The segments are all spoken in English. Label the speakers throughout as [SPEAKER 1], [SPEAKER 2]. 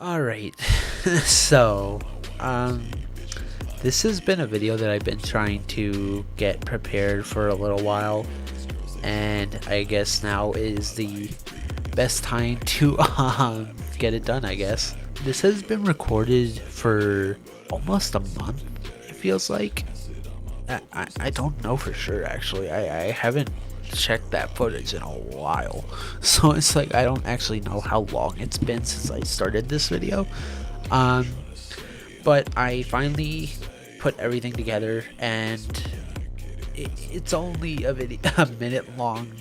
[SPEAKER 1] Alright, so, this has been a video that I've been trying to get prepared for a little while, and I guess now is the best time to, get it done, I guess. This has been recorded for almost a month, it feels like. I don't know for sure, actually. I haven't checked that footage in a while. So it's like I don't actually know how long it's been since I started this video. Um, but I finally put everything together, and it's only a video, a minute long,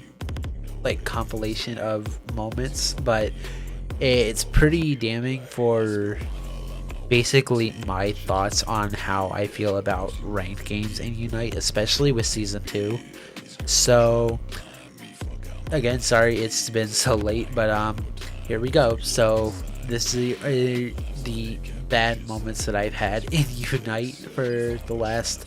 [SPEAKER 1] like compilation of moments, but it's pretty damning for basically my thoughts on how I feel about ranked games in Unite, especially with Season 2. So, again, sorry it's been so late, but here we go. So, this is the bad moments that I've had in Unite for the last,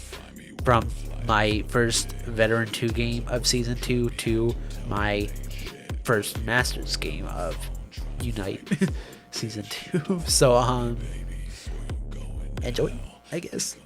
[SPEAKER 1] from my first Veteran 2 game of Season 2 to my first Masters game of Unite Season 2. So, enjoy, I guess.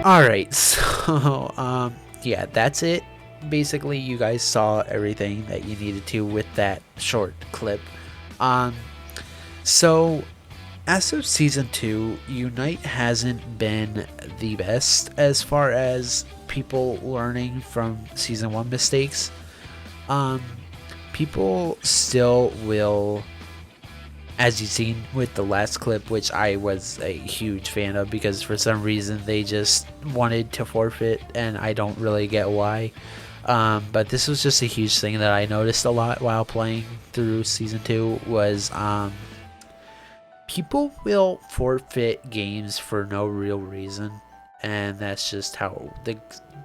[SPEAKER 1] Alright, so, yeah, that's it. Basically, you guys saw everything that you needed to with that short clip. Um, so, as of Season 2, Unite hasn't been the best as far as people learning from Season 1 mistakes. Um, People still will, as you've seen with the last clip, which I was a huge fan of because for some reason they just wanted to forfeit, and I don't really get why. But this was just a huge thing that I noticed a lot while playing through Season 2 was people will forfeit games for no real reason, and that's just how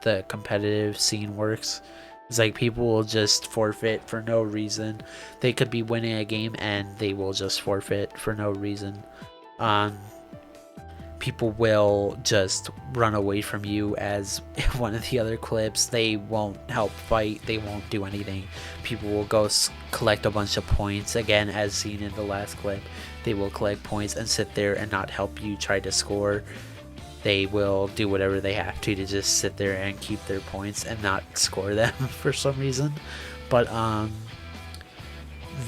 [SPEAKER 1] the competitive scene works. It's like people will just forfeit for no reason. They could be winning a game and they will just forfeit for no reason. People will just run away from you, as one of the other clips. They won't help fight. They won't do anything. People will go collect a bunch of points, again as seen in the last clip. They will collect points and sit there and not help you try to score. They will do whatever they have to just sit there and keep their points and not score them for some reason. But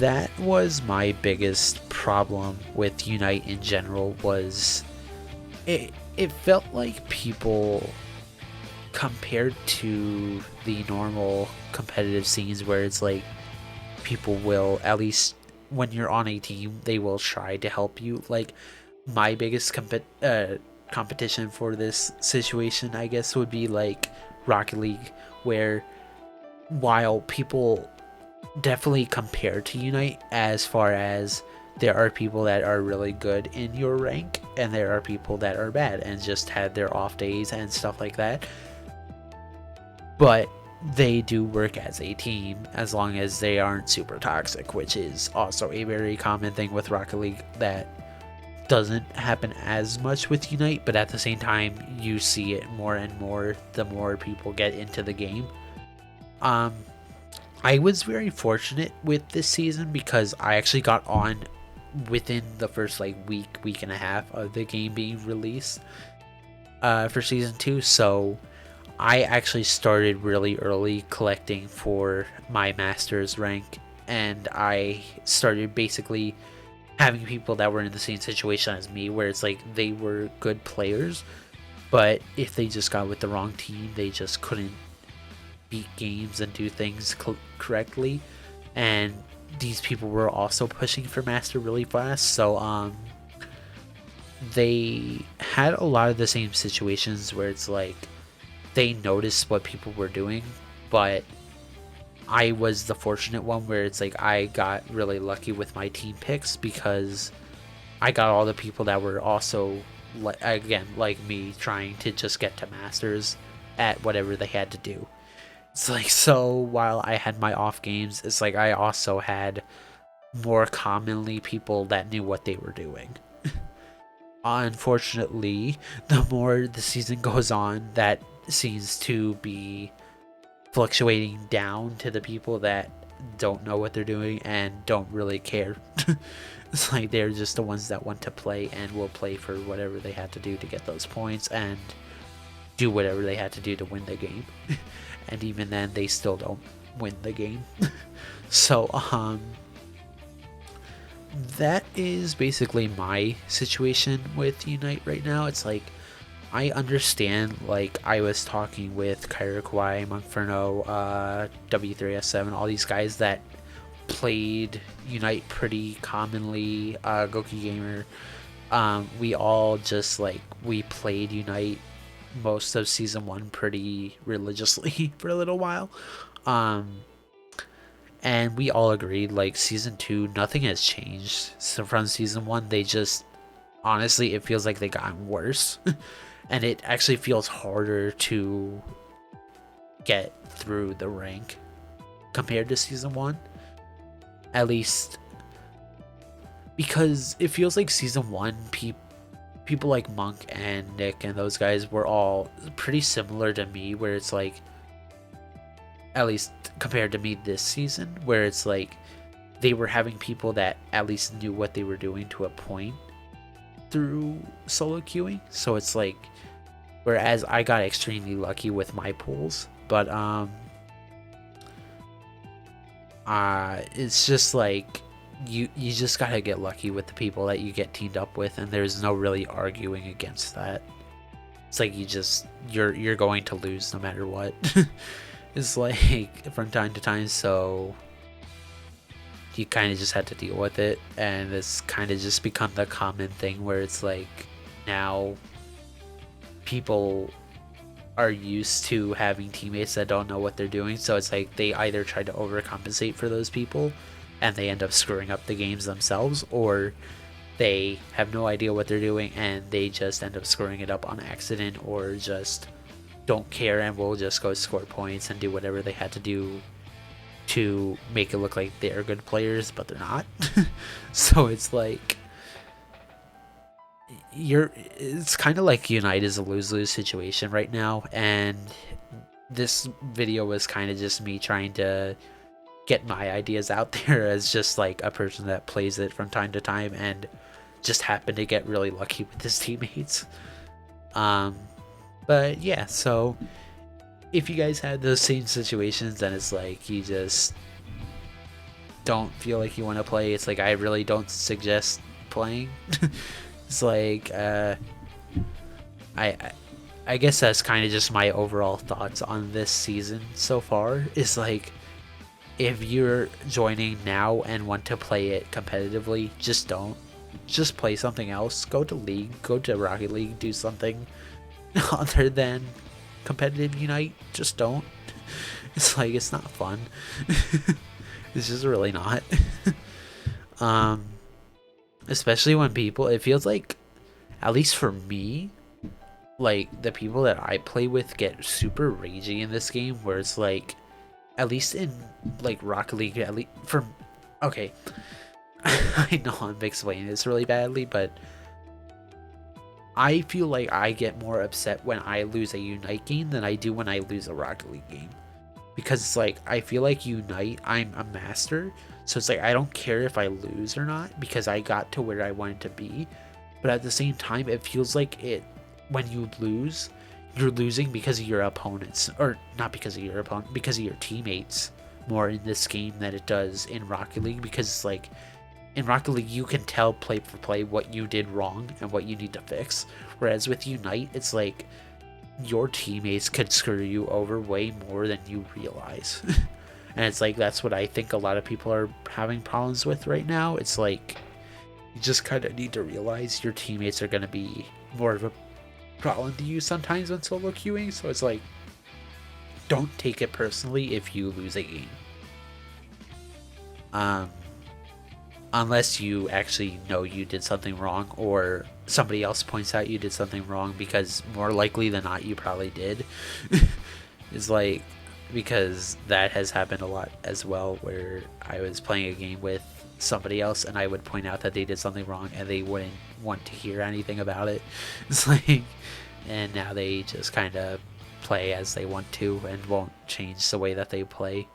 [SPEAKER 1] that was my biggest problem with Unite in general. Was it felt like people, compared to the normal competitive scenes where it's like people will, at least when you're on a team, they will try to help you. Like, my biggest competition for this situation, I guess, would be like Rocket League, where while people definitely compare to Unite, as far as there are people that are really good in your rank and there are people that are bad and just had their off days and stuff like that, but they do work as a team as long as they aren't super toxic, which is also a very common thing with Rocket League that doesn't happen as much with Unite, but at the same time you see it more and more the more people get into the game. I was very fortunate with this season because I actually got on within the first like week and a half of the game being released for season 2, so I actually started really early collecting for my master's rank, and I started basically having people that were in the same situation as me, where it's like they were good players, but if they just got with the wrong team, they just couldn't beat games and do things correctly. And these people were also pushing for master really fast, so they had a lot of the same situations where it's like they noticed what people were doing, but I was the fortunate one where it's like I got really lucky with my team picks because I got all the people that were also like me, trying to just get to masters at whatever they had to do. It's like, so while I had my off games, it's like I also had more commonly people that knew what they were doing. Unfortunately, the more the season goes on, that seems to be fluctuating down to the people that don't know what they're doing and don't really care. It's like they're just the ones that want to play and will play for whatever they had to do to get those points and do whatever they had to do to win the game. And even then, they still don't win the game. So, that is basically my situation with Unite right now. It's like, I understand, like, I was talking with Kyra Kawai, Monkferno, W3S7, all these guys that played Unite pretty commonly, Goki Gamer. We all just, like, we played Unite most of Season 1 pretty religiously for a little while. And we all agreed, like, Season 2, nothing has changed. So from Season 1, they just, honestly, it feels like they gotten worse. And it actually feels harder to get through the rank compared to Season 1. At least because it feels like Season 1, people like Monk and Nick and those guys were all pretty similar to me, where it's like, at least compared to me this season, where it's like they were having people that at least knew what they were doing to a point through solo queuing. So it's like, whereas I got extremely lucky with my pulls, but it's just like you just gotta get lucky with the people that you get teamed up with, and there's no really arguing against that. It's like you're going to lose no matter what. It's like from time to time, so you kind of just had to deal with it, and it's kind of just become the common thing where it's like now people are used to having teammates that don't know what they're doing, so it's like they either try to overcompensate for those people and they end up screwing up the games themselves, or they have no idea what they're doing and they just end up screwing it up on accident, or just don't care and will just go score points and do whatever they had to do to make it look like they're good players, but they're not. So it's like it's kind of like Unite is a lose-lose situation right now, and this video was kind of just me trying to get my ideas out there as just like a person that plays it from time to time and just happened to get really lucky with his teammates. But yeah, so if you guys had those same situations, then it's like you just don't feel like you want to play. It's like I really don't suggest playing. It's like I guess that's kind of just my overall thoughts on this season so far. Is like, if you're joining now and want to play it competitively, just don't. Just play something else. Go to League, go to Rocket League, do something other than competitive Unite. Just don't. It's like, it's not fun. It's just really not. Especially when people, it feels like, at least for me, like the people that I play with get super ragey in this game, where it's like, at least in like Rocket League, at least for, okay, I know I'm explaining this really badly, but I feel like I get more upset when I lose a Unite game than I do when I lose a Rocket League game. Because it's like, I feel like Unite, I'm a master, so it's like I don't care if I lose or not because I got to where I wanted to be. But at the same time, it feels like when you lose, you're losing because of your opponents, or not because of your opponent, because of your teammates more in this game than it does in Rocket League. Because like in Rocket League, you can tell play for play what you did wrong and what you need to fix. Whereas with Unite, it's like your teammates could screw you over way more than you realize. And it's like that's what I think a lot of people are having problems with right now. It's like you just kind of need to realize your teammates are going to be more of a problem to you sometimes when solo queuing. So it's like, don't take it personally if you lose a game. Unless you actually know you did something wrong, or somebody else points out you did something wrong, because more likely than not you probably did. It's like, because that has happened a lot as well, where I was playing a game with somebody else and I would point out that they did something wrong and they wouldn't want to hear anything about it. It's like, and now they just kind of play as they want to and won't change the way that they play,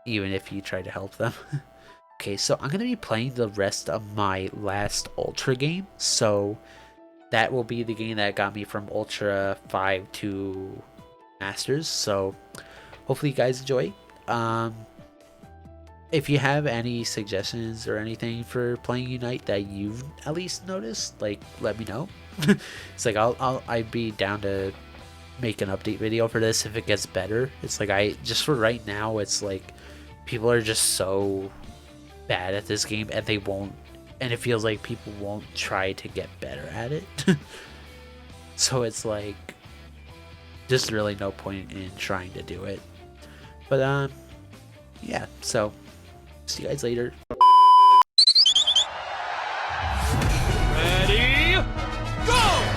[SPEAKER 1] even if you try to help them. Okay, so I'm going to be playing the rest of my last Ultra game. So that will be the game that got me from Ultra 5 to Masters. So hopefully you guys enjoy. If you have any suggestions or anything for playing Unite that you've at least noticed, like, let me know. It's like I'd be down to make an update video for this if it gets better. It's like, just for right now, it's like people are just so bad at this game and they won't, and it feels like people won't try to get better at it. So it's like just really no point in trying to do it. But yeah, so see you guys later.
[SPEAKER 2] Ready, go!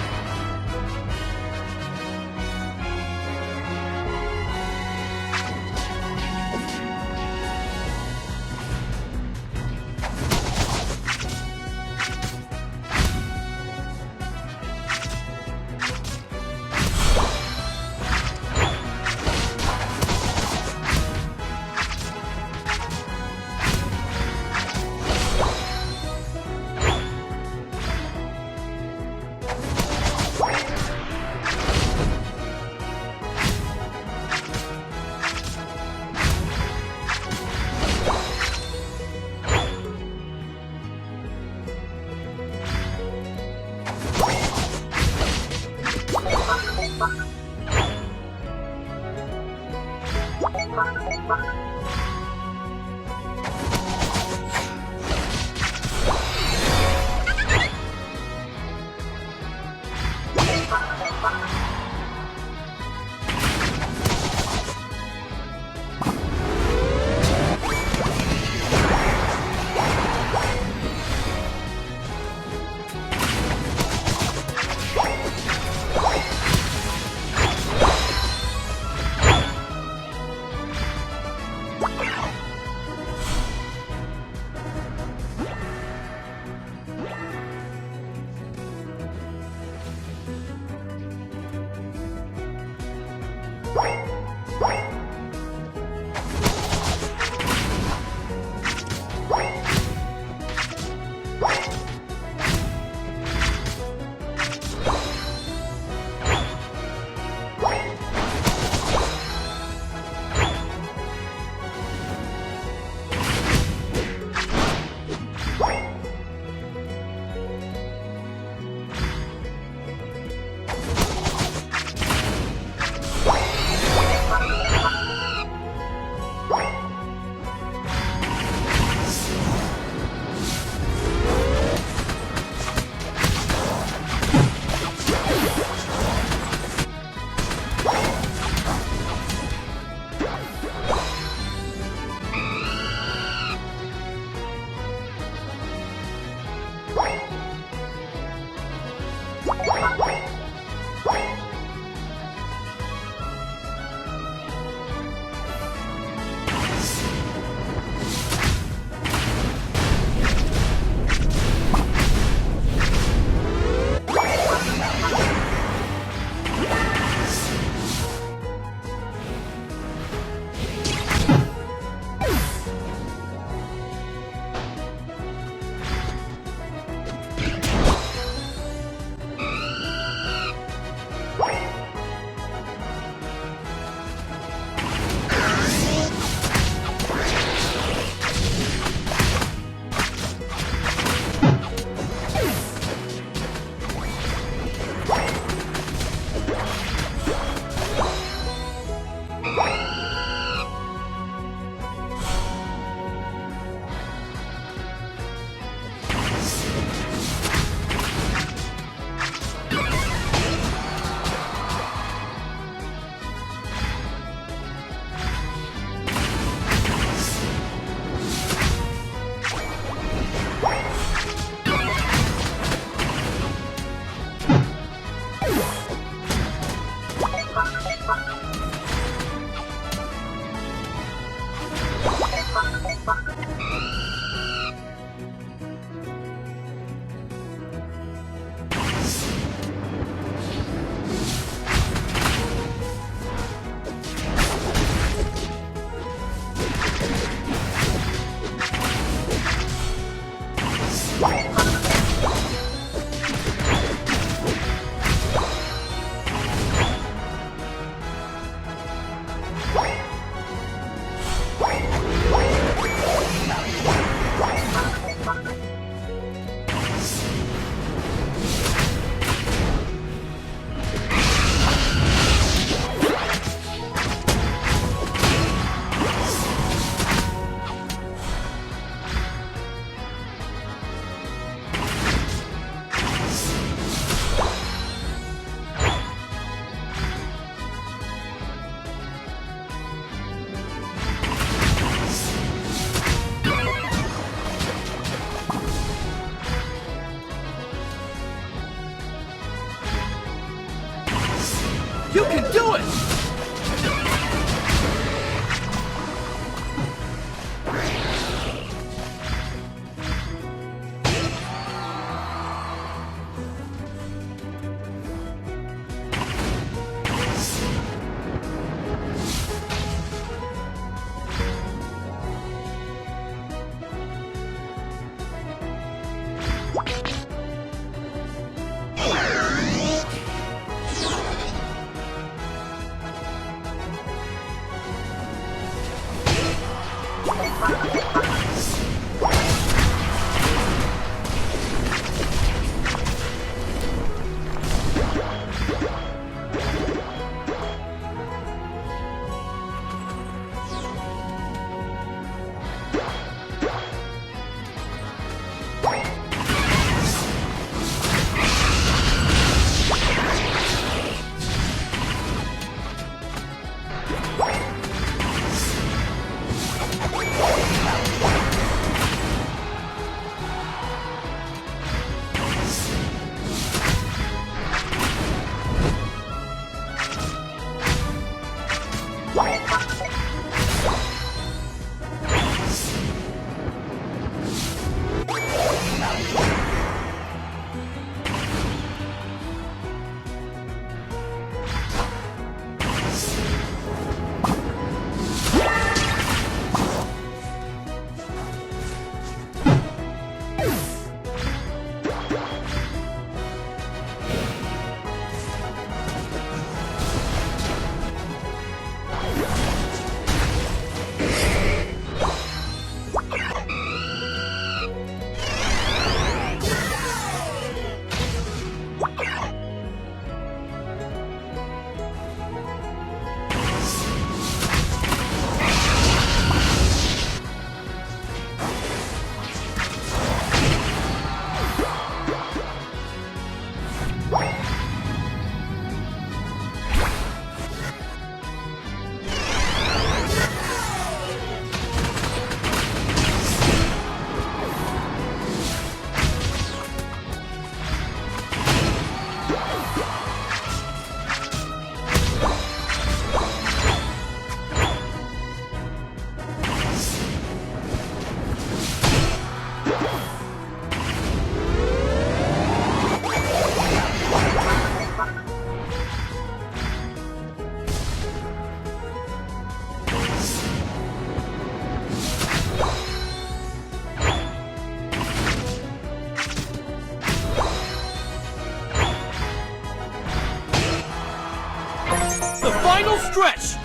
[SPEAKER 2] You can do it! The final stretch!